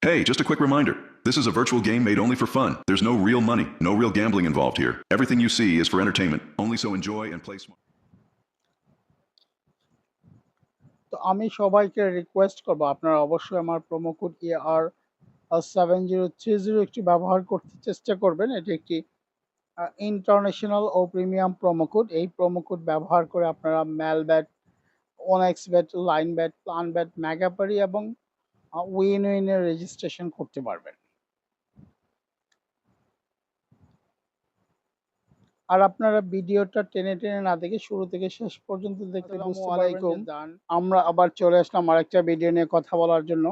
Hey, just a quick reminder. This is a virtual game made only for fun. There's no real money, no real gambling involved here. Everything you see is for entertainment, only so enjoy and play smart. তো আমি সবাইকে request করব আপনারা অবশ্যই আমার promo code AR7030 একটি ব্যবহার করতে চেষ্টা করবেন। এটি একটি ইন্টারন্যাশনাল ও প্রিমিয়াম প্রোমো কোড। এই প্রোমো কোড ব্যবহার করে আপনারা Melbet, one x bet, line bet, plan bet, Megapari এবং উইন উইনের রেজিস্ট্রেশন করতে পারবেন। আর আপনারা ভিডিওটা টেনে টেনে না দেখে শুরু থেকে শেষ পর্যন্ত দেখলে বুঝতে পারবেন যে আমরা আবার চলে আসলাম আরেকটা ভিডিও নিয়ে কথা বলার জন্য।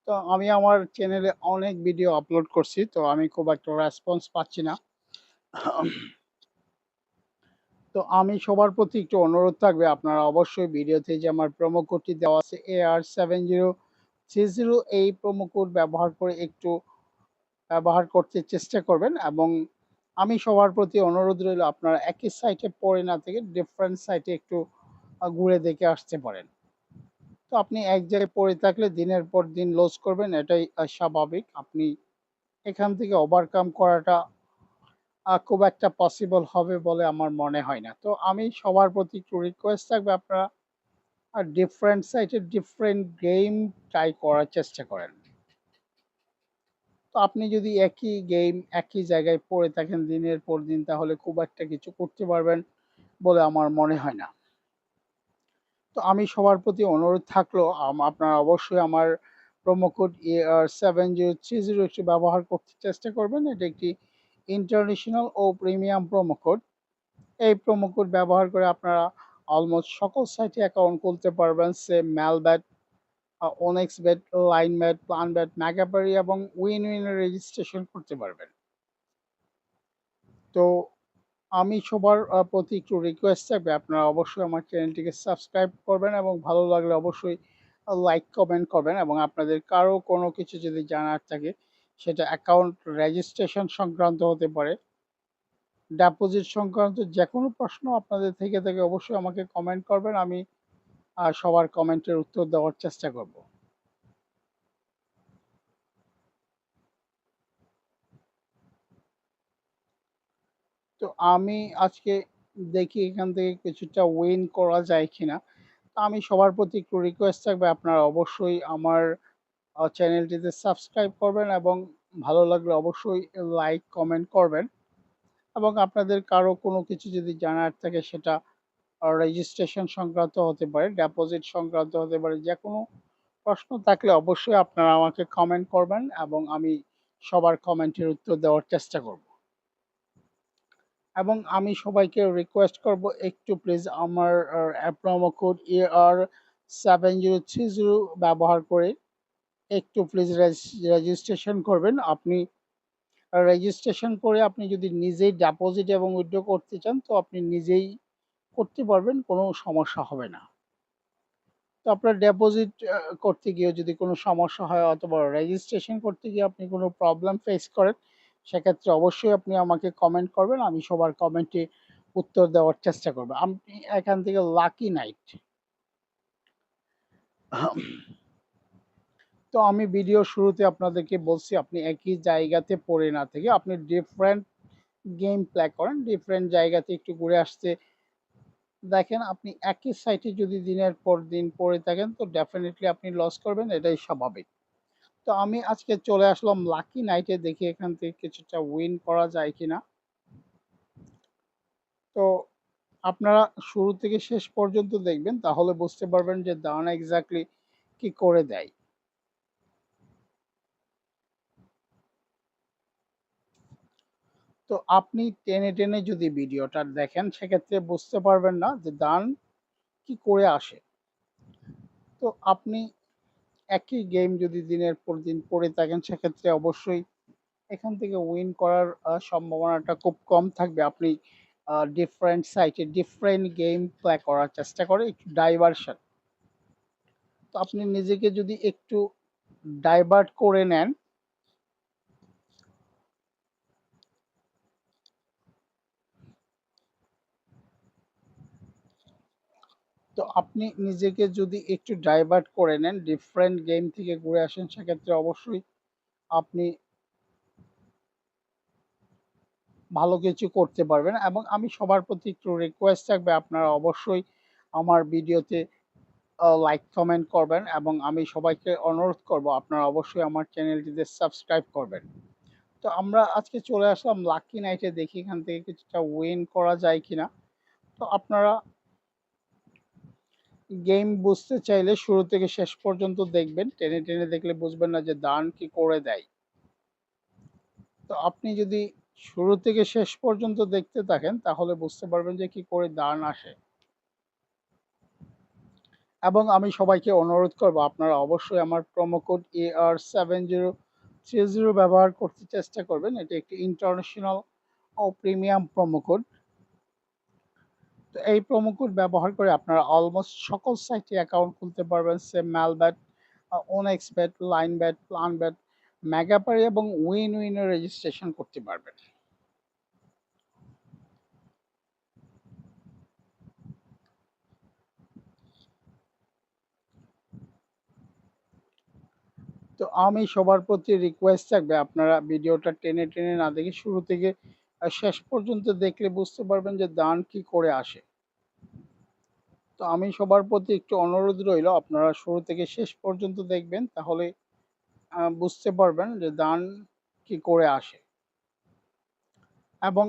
তো আমি আমার চ্যানেলে অনেক ভিডিও আপলোড করছি, তো আমি খুব একটা রেসপন্স পাচ্ছি না। তো আমি সবার প্রতি একটু অনুরোধ থাকবে, আপনারা অবশ্যই ভিডিওতে যে আমার প্রোমো কোডটি দেওয়া আছে AR7030, এই প্রোমো কোড ব্যবহার করে একটু ব্যবহার করতে চেষ্টা করবেন। এবং আমি সবার প্রতি অনুরোধ রইল, আপনারা একই সাইটে পড়ে না থেকে ডিফারেন্ট সাইটে একটু ঘুরে দেখে আসতে পারেন। তো আপনি এক জায়গায় পড়ে থাকলে দিনের পর দিন লস করবেন, এটাই স্বাভাবিক। আপনি এখান থেকে ওভারকাম করাটা খুব একটা পসিবল হবে বলে আমার মনে হয় না। তো আমি সবার প্রতি একটু রিকোয়েস্ট থাকবে, আপনারা ডিফারেন্ট সাইটে ডিফারেন্ট গেম ট্রাই করার চেষ্টা করেন। তো আপনি যদি একই গেম একই জায়গায় পড়ে থাকেন দিনের পর দিন, তাহলে খুব একটা কিছু করতে পারবেন বলে আমার মনে হয় না। তো আমি সবার প্রতি অনুরোধ থাকলো, আপনারা অবশ্যই আমার প্রোমো কোড AR7030 একটি ব্যবহার করতে চেষ্টা করবেন। এটা একটি ইন্টারন্যাশনাল ও প্রিমিয়াম প্রোমো কোড। এই প্রোমো কোড ব্যবহার করে আপনারা অলমোস্ট সকল সাইটে অ্যাকাউন্ট খুলতে পারবেন। সে Melbet, one x bet, line bet, plan bet, Megapari এবং উইন উইনের রেজিস্ট্রেশন করতে পারবেন। তো আমি সবার প্রতি একটু রিকোয়েস্ট থাকবে, আপনারা অবশ্যই আমার চ্যানেলটিকে সাবস্ক্রাইব করবেন এবং ভালো লাগলে অবশ্যই লাইক কমেন্ট করবেন। এবং আপনাদের কারো কোনো কিছু যদি জানার থাকে, সেটা অ্যাকাউন্ট রেজিস্ট্রেশন সংক্রান্ত হতে পারে, ডিপোজিট সংক্রান্ত যে কোনো প্রশ্ন আপনাদের থেকে থাকে, অবশ্যই আমাকে কমেন্ট করবেন। আমি সবার কমেন্টের উত্তর দেওয়ার চেষ্টা করব। তো আমি আজকে দেখি এখান থেকে কিছুটা উইন করা যায় কিনা। তো আমি সবার প্রতি একটু রিকোয়েস্ট থাকবে, আপনারা অবশ্যই আমার চ্যানেলটিতে সাবস্ক্রাইব করবেন এবং ভালো লাগলে অবশ্যই লাইক কমেন্ট করবেন। এবং আপনাদের কারো কোনো কিছু যদি জানার থাকে, সেটা রেজিস্ট্রেশন সংক্রান্ত হতে পারে, ডিপোজিট সংক্রান্ত হতে পারে, যে কোনো প্রশ্ন থাকলে অবশ্যই আপনারা আমাকে কমেন্ট করবেন এবং আমি সবার কমেন্টের উত্তর দেওয়ার চেষ্টা করব। এবং আমি সবাইকে রিকোয়েস্ট করব, একটু প্লিজ আমার প্রোমো কোড AR7030 ব্যবহার করে একটু প্লিজ রেজিস্ট্রেশন করবেন। আপনি রেজিস্ট্রেশন করে আপনি যদি নিজেই ডিপোজিট এবং উইথড্র করতে চান, তো আপনি নিজেই করতে পারবেন, কোনো সমস্যা হবে না। তো আপনার ডিপোজিট করতে গিয়েও যদি কোনো সমস্যা হয় অথবা রেজিস্ট্রেশন করতে গিয়ে আপনি কোনো প্রবলেম ফেস করেন, সেক্ষেত্রে অবশ্যই আপনি আমাকে কমেন্ট করবেন। আমি সবার কমেন্টে উত্তর দেওয়ার চেষ্টা করব। আপনি এখান থেকে লাকি নাইট। তো আমি ভিডিও শুরুতে আপনাদেরকে বলছি, আপনি একই জায়গাতে পড়ে না থেকে আপনি ডিফারেন্ট গেম প্লে করেন, ডিফারেন্ট জায়গাতে একটু ঘুরে আসতে দেখেন। আপনি একই সাইটে যদি দিনের পর দিন পড়ে থাকেন, তো ডেফিনেটলি আপনি লস করবেন, এটাই স্বাভাবিক। তো আমি আজকে চলে আসলাম লাকি নাইটে, দেখি এখান থেকে কিছুটা উইন করা যায় কিনা। তো আপনারা শুরু থেকে শেষ পর্যন্ত দেখবেন, তাহলে বুঝতে পারবেন যে দান এক্স্যাক্টলি কি করে দেয়। তো আপনি টেনে টেনে যদি ভিডিওটা দেখেন, সেক্ষেত্রে বুঝতে পারবেন না যে দান কি করে আসে। তো আপনি একই গেম যদি দিনের পর দিন পড়ে থাকেন, সেক্ষেত্রে অবশ্যই এখান থেকে উইন করার সম্ভাবনাটা খুব কম থাকবে। আপনি ডিফারেন্ট সাইটে ডিফারেন্ট গেম প্লে করার চেষ্টা করে একটু ডাইভার্সন। তো আপনি নিজেকে যদি একটু ডাইভার্ট করে নেন, তো আপনি নিজেকে যদি একটু ডাইভার্ট করে নেন, ডিফারেন্ট গেম থেকে ঘুরে আসেন, সেক্ষেত্রে অবশ্যই আপনি ভালো কিছু করতে পারবেন। এবং আমি সবার প্রতি একটু রিকোয়েস্ট থাকবে, আপনারা অবশ্যই আমার ভিডিওতে লাইক কমেন্ট করবেন এবং আমি সবাইকে অনুরোধ করব আপনারা অবশ্যই আমার চ্যানেলটিতে সাবস্ক্রাইব করবেন। তো আমরা আজকে চলে আসলাম লাকি নাইটে, দেখি এখান থেকে কিছুটা উইন করা যায় কিনা। তো আপনারা গেম বুঝতে চাইলে শুরু থেকে শেষ পর্যন্ত দেখবেন, টেনে টেনে দেখলে বুঝবেন না যে দান কি করে দেয়। তো আপনি যদি শুরু থেকে শেষ পর্যন্ত দেখতে থাকেন তাহলে বুঝতে পারবেন যে কি করে দান আসে। এবং আমি সবাইকে অনুরোধ করব আপনারা অবশ্যই আমার প্রোমো কোড AR7030 ব্যবহার করতে চেষ্টা করবেন। এটি একটি ইন্টারন্যাশনাল ও প্রিমিয়াম প্রোমো কোড। তো এই প্রোমো কোড ব্যবহার করে আপনারা অলমোস্ট সকল সাইটে অ্যাকাউন্ট খুলতে পারবেন। সেম ম্যালব্যাট, ওনেক্সবেট, লাইনব্যাট, প্ল্যানব্যাট, মেগাপারি এবং উইন উইনের রেজিস্ট্রেশন করতে পারবেন। তো আমি সবার প্রতি রিকোয়েস্ট থাকবে আপনারা ভিডিওটা টেনে টেনে না দেখে শুরু থেকে শেষ পর্যন্ত দেখলে বুঝতে পারবেন যে দান কি করে আসে। তো আমি সবার প্রতি একটু অনুরোধ রইল, আপনারা শুরু থেকে শেষ পর্যন্ত দেখবেন, তাহলে বুঝতে পারবেন যে দান কি করে আসে। এবং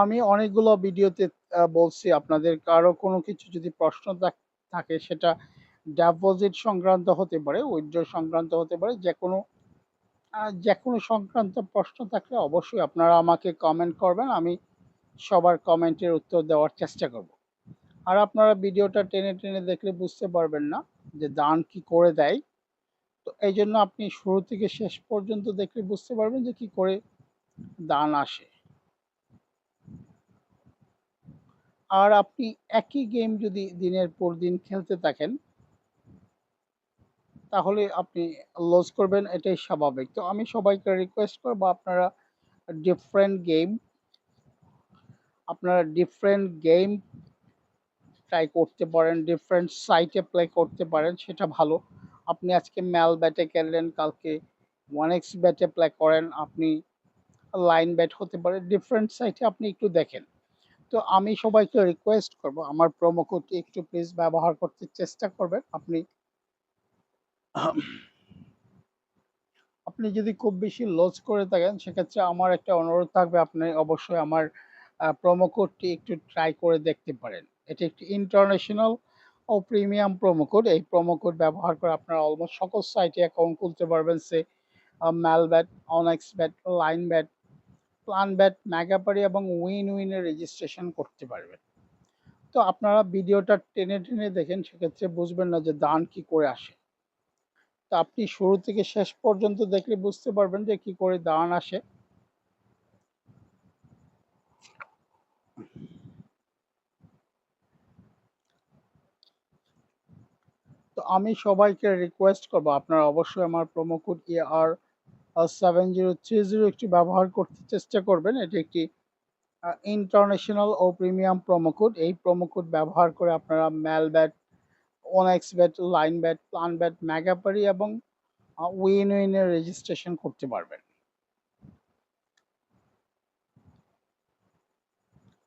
আমি অনেকগুলো ভিডিওতে বলছি, আপনাদের কারো কোনো কিছু যদি প্রশ্ন থাকে, সেটা ডিপোজিট সংক্রান্ত হতে পারে, উইথড্র সংক্রান্ত হতে পারে, যে কোনো সংক্রান্ত প্রশ্ন থাকলে অবশ্যই আপনারা আমাকে কমেন্ট করবেন, আমি সবার কমেন্টের উত্তর দেওয়ার চেষ্টা করব। আর আপনারা ভিডিওটা টেনে টেনে দেখলে বুঝতে পারবেন না যে দান কি করে দেয়। তো এই জন্য আপনি শুরু থেকে শেষ পর্যন্ত দেখলে বুঝতে পারবেন যে কি করে দান আসে। আর আপনি একই গেম যদি দিনের পর দিন খেলতে থাকেন তাহলে আপনি লস করবেন, এটাই স্বাভাবিক। তো আমি সবাইকে রিকোয়েস্ট করবো ডিফারেন্ট গেম আপনারা ডিফারেন্ট গেম ট্রাই করতে পারেন, ডিফারেন্ট সাইটে প্লে করতে পারেন, সেটা ভালো। আপনি আজকে ম্যাল ব্যাটে খেললেন, কালকে ওয়ান এক্স ব্যাটে প্লে করেন, আপনি লাইন ব্যাট হতে পারে, ডিফারেন্ট সাইটে আপনি একটু দেখেন। তো আমি সবাইকে রিকোয়েস্ট করব আমার প্রোমো কোডটি একটু প্লিজ ব্যবহার করতে চেষ্টা করবেন। আপনি যদি খুব বেশি লস করে থাকেন সেক্ষেত্রে আমার একটা অনুরোধ থাকবে, আপনি অবশ্যই আমার প্রোমো কোডটি একটু ট্রাই করে দেখতে পারেন। এটি একটি ইন্টারন্যাশনাল ও প্রিমিয়াম প্রোমো কোড। এই প্রোমো কোড ব্যবহার করে আপনারা অলমোস্ট সকল সাইটে অ্যাকাউন্ট খুলতে পারবেন। ম্যালব্যাট, অনেক্সব্যাট, লাইনব্যাট, প্ল্যানব্যাট, মেগাপারি এবং উইন উইনের রেজিস্ট্রেশন করতে পারবেন। তো আপনারা ভিডিওটা টেনে টেনে দেখেন, সেক্ষেত্রে বুঝবেন না যে দান কি করে আসে। তো আপনি শুরু থেকে শেষ পর্যন্ত দেখলে বুঝতে পারবেন যে কি করে দান আসে। তো আমি সবাইকে রিকোয়েস্ট করবো আপনারা অবশ্যই আমার প্রোমো কোড AR7030 একটি ব্যবহার করতে চেষ্টা করবেন। এটি একটি ইন্টারন্যাশনাল ও প্রিমিয়াম প্রোমো কোড। এই প্রোমো কোড ব্যবহার করে আপনারা ম্যালব্যাট, ওনেক্সব্যাট, লাইনব্যাট, প্ল্যানব্যাট, মেগাপারি এবং উইন উইনের রেজিস্ট্রেশন করতে পারবেন।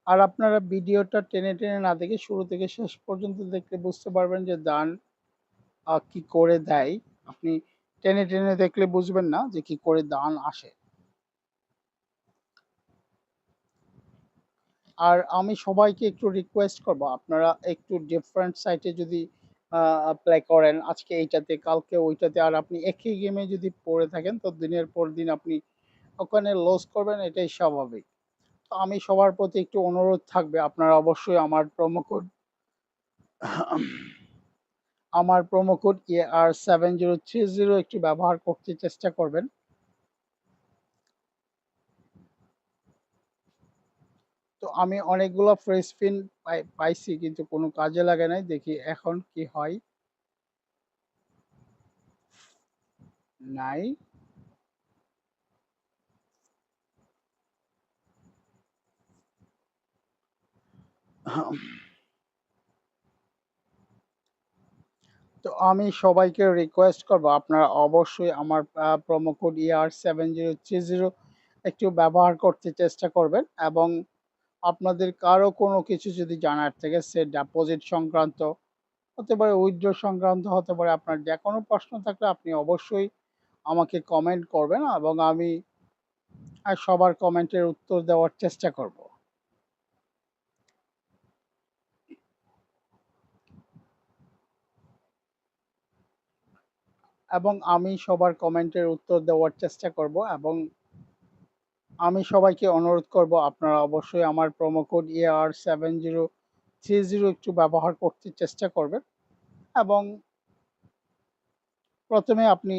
আর আপনারা ভিডিওটা টেনে টেনে না দেখে শুরু থেকে শেষ পর্যন্ত দেখলে বুঝতে পারবেন যে দান কি করে দেয়। আপনি টেনে টেনে দেখলে বুঝবেন না যে কি করে দান আসে। আর আমি সবাইকে একটু রিকোয়েস্ট করব, আপনারা একটু ডিফারেন্ট সাইটে যদি প্লে করেন, আজকে এইটাতে কালকে ওইটাতে, আর আপনি একই গেমে যদি পড়ে থাকেন তো দিনের পর দিন আপনি ওখানে লস করবেন, এটাই স্বাভাবিক। তো আমি সবার প্রতি একটু অনুরোধ থাকবে, আপনারা অবশ্যই আমার প্রোমো কোড AR7030 একটু ব্যবহার করতে চেষ্টা করবেন। তো আমি অনেকগুলো ফ্রি স্পিন পাইছি কিন্তু কোনো কাজে লাগে নাই, দেখি এখন কি হয়। নাই। তো আমি সবাইকে রিকোয়েস্ট করব আপনারা অবশ্যই আমার প্রোমো কোড ER7030 একটু ব্যবহার করতে চেষ্টা করবেন এবং আপনাদের কারো কোনো কিছু যদি জানার থেকে সে ডিপোজিট সংক্রান্ত হতে পারে, উইথড্র সংক্রান্ত হতে পারে, আপনার যেকোনো প্রশ্ন থাকলে আপনি অবশ্যই আমাকে কমেন্ট করবেন এবং আমি সবার কমেন্টের উত্তর দেওয়ার চেষ্টা করব। এবং আমি সবার কমেন্টের উত্তর দেওয়ার চেষ্টা করব এবং আমি সবাইকে অনুরোধ করব আপনারা অবশ্যই আমার প্রোমো কোড ER7030 একটু ব্যবহার করতে চেষ্টা করবেন এবং প্রথমে আপনি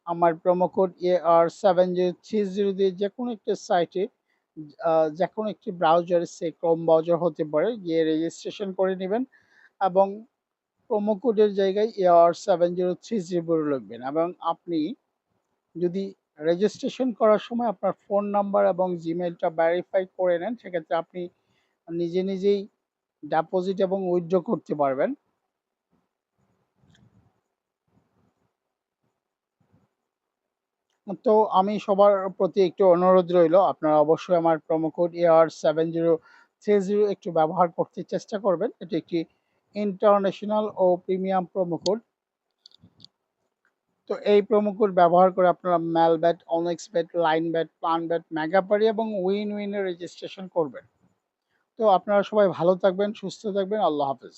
আমার প্রোমো কোড ER7030 দিয়ে যেকোনো একটা সাইটে যেকোনো একটি ব্রাউজারে, সে ক্রোম ব্রাউজার হতে পারে, গিয়ে রেজিস্ট্রেশন করে নেবেন এবং প্রোমো কোডের জায়গায় ER7030 বলে লিখবেন এবং আপনি যদি রেজিস্ট্রেশন করার সময় আপনার ফোন নাম্বার এবং জিমেইলটা ভেরিফাই করে নেন, সেক্ষেত্রে আপনি নিজে নিজেই ডিপোজিট এবং উইথড্র করতে পারবেন। তো আমি সবার প্রতি একটু অনুরোধ রইল, আপনারা অবশ্যই আমার প্রোমো কোড ER7030 একটু ব্যবহার করতে চেষ্টা করবেন। এটি একটি ইন্টারন্যাশনাল ও প্রিমিয়াম প্রোমো কোড। তো এই প্রোমো কোড ব্যবহার করে আপনারা Melbet, one x bet, line bet, plan bet, Megapari এবং উইন উইনের রেজিস্ট্রেশন করবেন। তো আপনারা সবাই ভালো থাকবেন, সুস্থ থাকবেন। আল্লাহ হাফেজ।